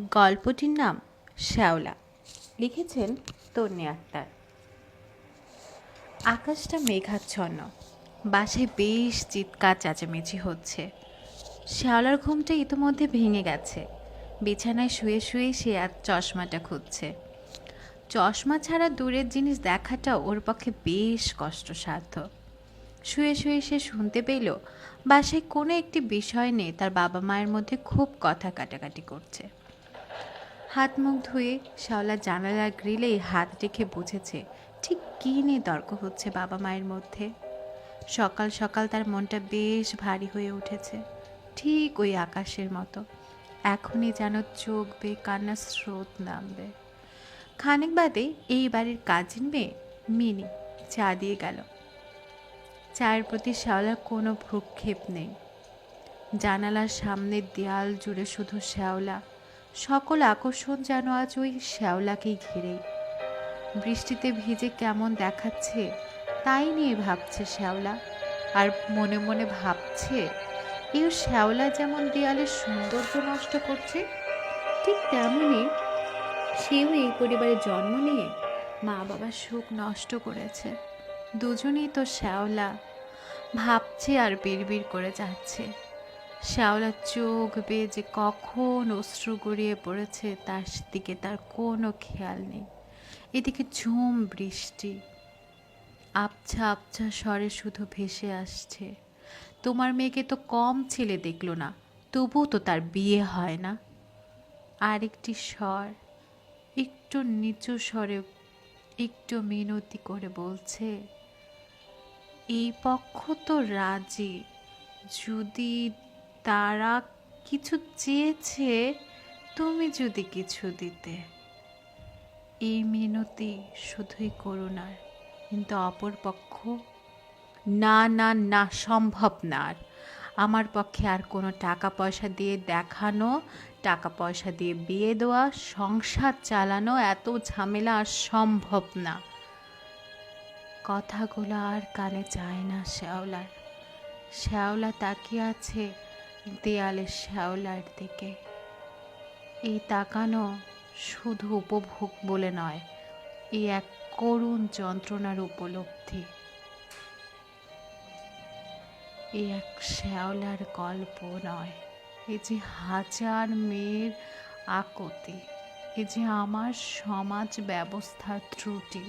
গল্পটির নাম শ্যাওলা। লিখেছেন তন্নি আক্তার। আকাশটা মেঘাচ্ছন্ন, বাসায় বেশ চিৎকার চেঁচামেচি হচ্ছে। শ্যাওলার ঘুমটা ইতোমধ্যে ভেঙে গেছে। বিছানায় শুয়ে শুয়ে সে আর চশমাটা খুঁজছে। চশমা ছাড়া দূরের জিনিস দেখাটা ওর পক্ষে বেশ কষ্টসাধ্য। শুয়ে শুয়ে সে শুনতে পেল বাসায় কোনো একটি বিষয় নিয়ে তার বাবা মায়ের মধ্যে খুব কথা কাটাকাটি করছে। হাত মুখ ধুয়ে শ্যাওলা জানালার গ্রিলেই হাত রেখে বুঝেছে ঠিক কী নিয়ে তর্ক হচ্ছে বাবা মায়ের মধ্যে। সকাল সকাল তার মনটা বেশ ভারী হয়ে উঠেছে, ঠিক ওই আকাশের মতো। এখনই যেন চোখ বেয়ে কান্নার স্রোত নামবে। খানিক বাদে এই বাড়ির কাজিন মেয়ে মিনি চা দিয়ে গেল। চায়ের প্রতি শ্যাওলার কোনো ভ্রুক্ষেপ নেই। জানালার সামনের দেয়াল জুড়ে শুধু শ্যাওলা, সকল আকর্ষণ যেন আজ ওই শ্যাওলাকেই ঘিরেই। বৃষ্টিতে ভিজে কেমন দেখাচ্ছে তাই নিয়ে ভাবছে শ্যাওলা, আর মনে মনে ভাবছে এই শ্যাওলা যেমন দেয়ালের সৌন্দর্য নষ্ট করছে, ঠিক তেমনই সেও এই পরিবারে জন্ম নিয়ে মা বাবার সুখ নষ্ট করেছে। দুজনেই তো শ্যাওলা, ভাবছে আর বিড়বিড় করে যাচ্ছে। শ্যাওলার চোখ বেয়ে যে কখন অশ্রু গড়িয়ে পড়েছে তার দিকে তার কোনো খেয়াল নেই। এদিকে ঝুম বৃষ্টি আবছা আবছা স্বরে শুধু ভেসে আসছে, তোমার মেয়েকে তো কম ছেলে দেখলো না, তবুও তো তার বিয়ে হয় না। আরেকটি স্বর একটু নিচু স্বরে একটু মিনতি করে বলছে, এই পক্ষ তো রাজি, যদি তারা কিছু চেয়েছে, তুমি যদি কিছু দিতে। এই মিনতি শুধুই করুণার, কিন্তু অপর পক্ষ না না না, সম্ভব না। আর আমার পক্ষে আর কোনো টাকা পয়সা দিয়ে দেখানো, টাকা পয়সা দিয়ে বিয়ে দেওয়া, সংসার চালানো, এত ঝামেলা আর সম্ভব না। কথাগুলো আর কানে যায় না শ্যাওলার। শ্যাওলা তাকিয়ে আছে দেয়ালের শ্যাওলার দিকে। এই তাকানো শুধু উপভোগ বলে নয়, এই এক করুণ যন্ত্রণার উপলব্ধি। এই এক শ্যাওলার গল্প নয়, এ যে হাজার মেয়ের আকুতি, এ যে আমার সমাজ ব্যবস্থার ত্রুটি।